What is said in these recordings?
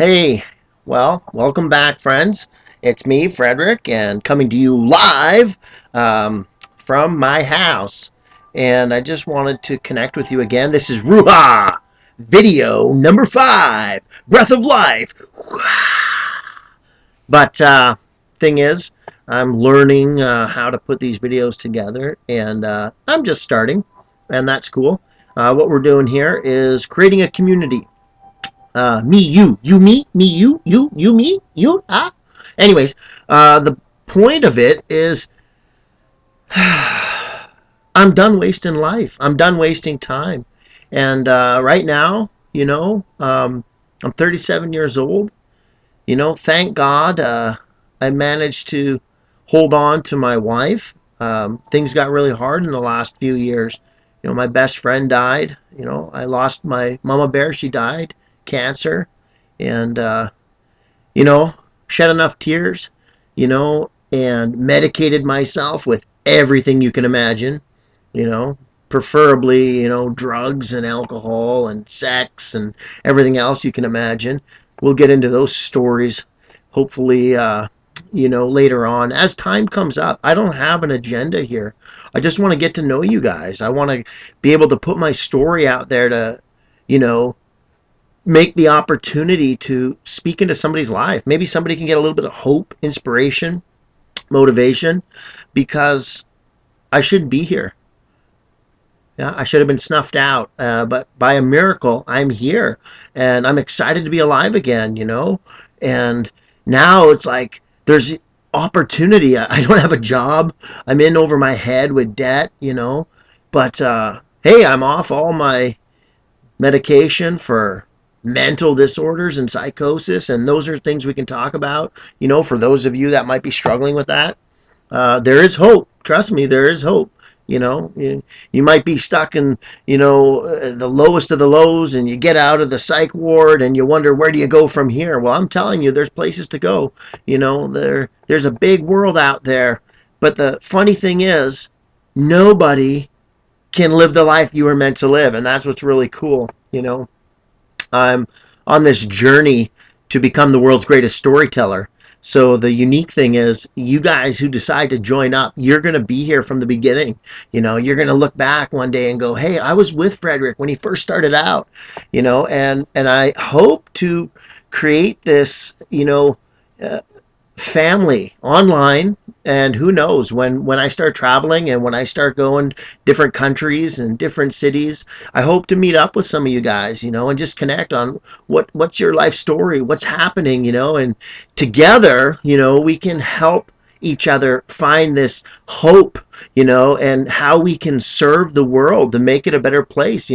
Hey, well, welcome back, friends. It's me, Frederick, and coming to you live from my house. And I just wanted to connect with you again. This is RUAH video number 5, Breath of Life. But thing is, I'm learning how to put these videos together, and I'm just starting, and that's cool. What we're doing here is creating a community. Me, you, me, you, me, you, ah. Anyways, the point of it is I'm done wasting life. I'm done wasting time. And right now, I'm 37 years old. Thank God I managed to hold on to my wife. Things got really hard in the last few years. My best friend died. I lost my mama bear. She died, cancer. And, you know, shed enough tears, and medicated myself with everything you can imagine, you know, preferably, drugs and alcohol and sex and everything else you can imagine. We'll get into those stories hopefully, later on as time comes up. I don't have an agenda here. I just want to get to know you guys. I want to be able to put my story out there to, you know, make the opportunity to speak into somebody's life. Maybe somebody can get a little bit of hope, inspiration, motivation, because I should be here. Yeah, I should have been snuffed out, but by a miracle, I'm here, and I'm excited to be alive again. And now it's like there's opportunity. I don't have a job. I'm in over my head with debt. But hey, I'm off all my medication for mental disorders and psychosis, and those are things we can talk about. For those of you that might be struggling with that, there is hope. Trust me, there is hope. You might be stuck in the lowest of the lows, and you get out of the psych ward and you wonder, where do you go from here? Well, I'm telling you, there's places to go. There's a big world out there. But the funny thing is, nobody can live the life you were meant to live, and that's what's really cool. I'm on this journey to become the world's greatest storyteller. So the unique thing is, you guys who decide to join up, you're going to be here from the beginning. You're going to look back one day and go, hey, I was with Frederick when he first started out. And I hope to create this, family online. And who knows, when I start traveling and when I start going different countries and different cities, I hope to meet up with some of you guys, and just connect on what's your life story, what's happening, and together, we can help each other find this hope, and how we can serve the world to make it a better place.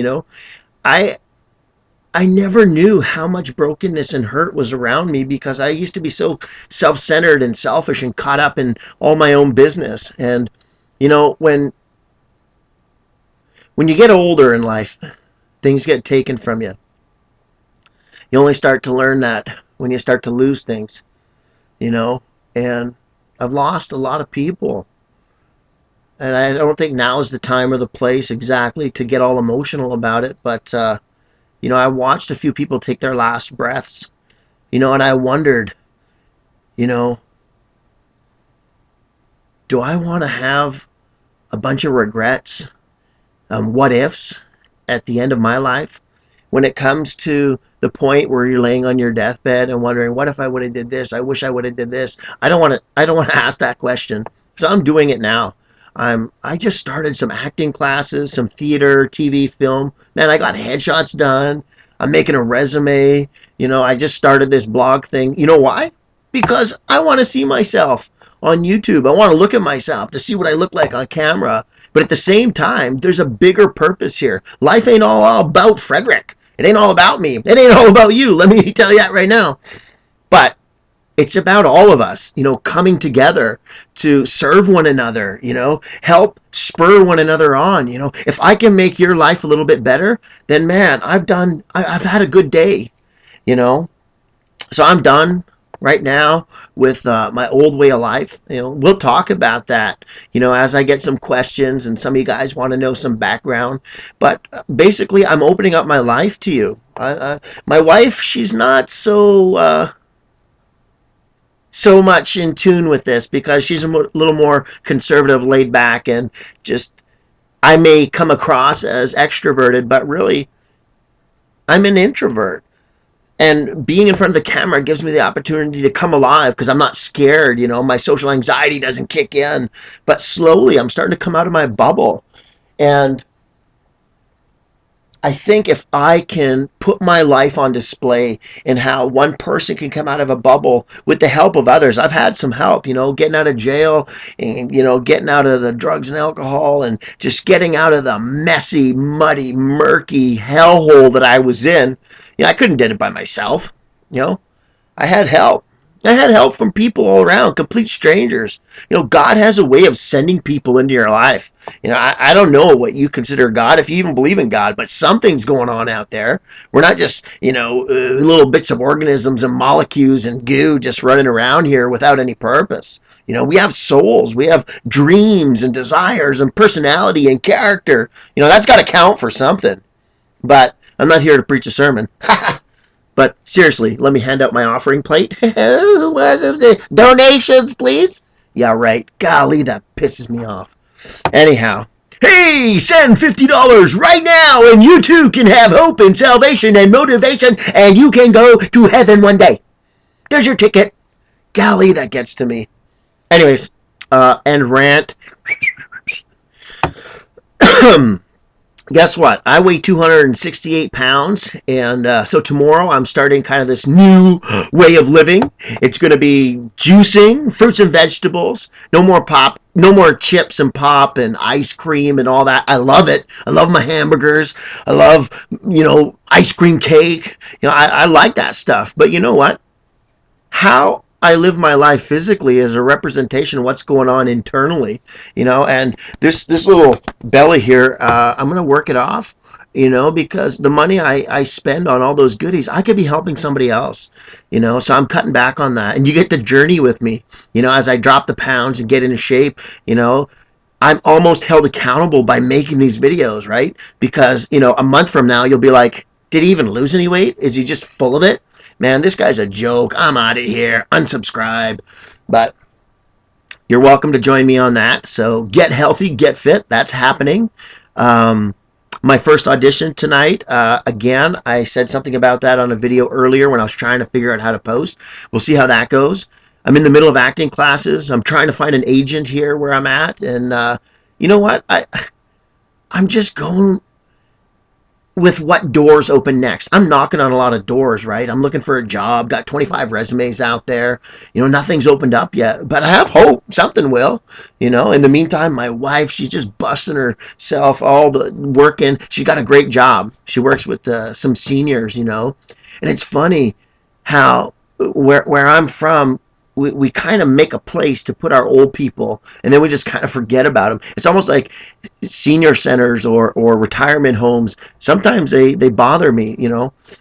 I never knew how much brokenness and hurt was around me, because I used to be so self-centered and selfish and caught up in all my own business. And when you get older in life, things get taken from you. You only start to learn that when you start to lose things, and I've lost a lot of people. And I don't think now is the time or the place exactly to get all emotional about it, but I watched a few people take their last breaths, and I wondered, do I want to have a bunch of regrets, what ifs at the end of my life, when it comes to the point where you're laying on your deathbed and wondering, what if I would have did this? I wish I would have did this. I don't want to ask that question. So I'm doing it now. I just started some acting classes, some theater, TV, film. Man, I got headshots done. I'm making a resume. I just started this blog thing. You know why? Because I want to see myself on YouTube. I want to look at myself to see what I look like on camera. But at the same time, there's a bigger purpose here. Life ain't all about Frederick. It ain't all about me. It ain't all about you. Let me tell you that right now. But it's about all of us, coming together to serve one another, help spur one another on. If I can make your life a little bit better, then man, I've had a good day, So I'm done right now with my old way of life. We'll talk about that, as I get some questions and some of you guys want to know some background. But basically, I'm opening up my life to you. My wife, she's not so much in tune with this because she's a little more conservative, laid back, and just I may come across as extroverted, but really I'm an introvert. And being in front of the camera gives me the opportunity to come alive because I'm not scared. My social anxiety doesn't kick in. But slowly, I'm starting to come out of my bubble. And I think if I can put my life on display in how one person can come out of a bubble with the help of others. I've had some help, getting out of jail and, getting out of the drugs and alcohol and just getting out of the messy, muddy, murky hellhole that I was in. I couldn't do it by myself. You know, I had help. I had help from people all around, complete strangers. God has a way of sending people into your life. I don't know what you consider God, if you even believe in God, but something's going on out there. We're not just, little bits of organisms and molecules and goo just running around here without any purpose. We have souls, we have dreams and desires and personality and character. That's got to count for something. But I'm not here to preach a sermon. But seriously, let me hand out my offering plate. Donations, please. Yeah, right. Golly, that pisses me off. Anyhow, hey, send $50 right now, and you too can have hope and salvation and motivation, and you can go to heaven one day. There's your ticket. Golly, that gets to me. Anyways, and rant. Guess what? I weigh 268 pounds, and so tomorrow I'm starting kind of this new way of living. It's going to be juicing, fruits and vegetables, no more pop, no more chips and pop and ice cream and all that. I love it. I love my hamburgers. I love, ice cream cake. I like that stuff. But you know what? How I live my life physically is a representation of what's going on internally, and this little belly here, I'm going to work it off, because the money I spend on all those goodies, I could be helping somebody else, so I'm cutting back on that. And you get the journey with me, as I drop the pounds and get into shape, I'm almost held accountable by making these videos, right? Because, a month from now, you'll be like, did he even lose any weight? Is he just full of it? Man, this guy's a joke. I'm out of here. Unsubscribe. But you're welcome to join me on that. So get healthy, get fit. That's happening. My first audition tonight. Again, I said something about that on a video earlier when I was trying to figure out how to post. We'll see how that goes. I'm in the middle of acting classes. I'm trying to find an agent here where I'm at. And you know what? I'm just going with what doors open next. I'm knocking on a lot of doors, right? I'm looking for a job, got 25 resumes out there. Nothing's opened up yet, but I have hope something will. In the meantime, my wife, she's just busting herself, all the working. She's got a great job. She works with some seniors, and it's funny how where I'm from, we kind of make a place to put our old people, and then we just kind of forget about them. It's almost like senior centers or retirement homes. Sometimes they bother me,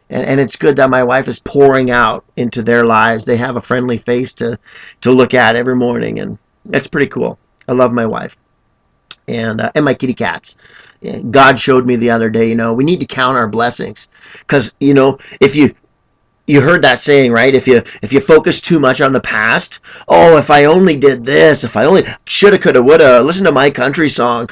and it's good that my wife is pouring out into their lives. They have a friendly face to look at every morning, and that's pretty cool. I love my wife and my kitty cats. God showed me the other day, we need to count our blessings, because if you heard that saying, right? If you focus too much on the past, oh, if I only did this, if I only shoulda, coulda, woulda, listen to My Country song,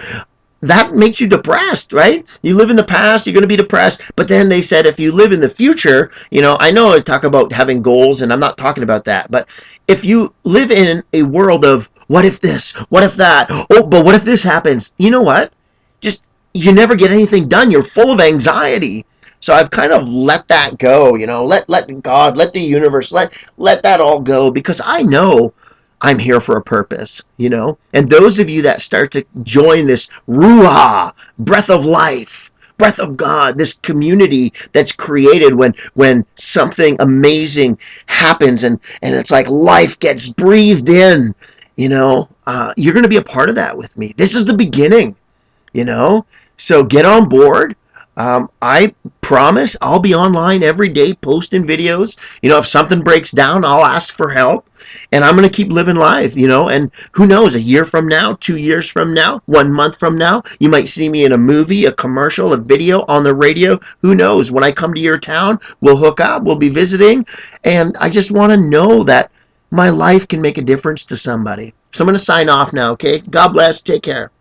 that makes you depressed, right? You live in the past, you're going to be depressed. But then they said if you live in the future, I know I talk about having goals, and I'm not talking about that. But if you live in a world of what if this, what if that, oh, but what if this happens? You know what? Just, you never get anything done. You're full of anxiety. So I've kind of let that go, let God, let the universe, let that all go, because I know I'm here for a purpose, And those of you that start to join this RUAH, breath of life, breath of God, this community that's created when something amazing happens and it's like life gets breathed in, you're going to be a part of that with me. This is the beginning, So get on board. I promise I'll be online every day posting videos. If something breaks down, I'll ask for help. And I'm going to keep living life, and who knows, a year from now, 2 years from now, 1 month from now, you might see me in a movie, a commercial, a video, on the radio. Who knows? When I come to your town, we'll hook up, we'll be visiting. And I just want to know that my life can make a difference to somebody. So I'm going to sign off now, okay? God bless. Take care.